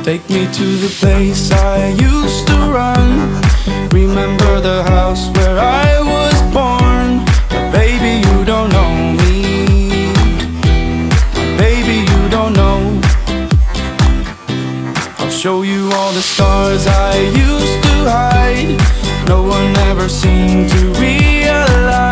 Take me to the place I used to run. Remember the house where I was born. But baby, you don't know me. Baby, you don't know. I'll show you all the stars I used to hide. No one ever seemed to realize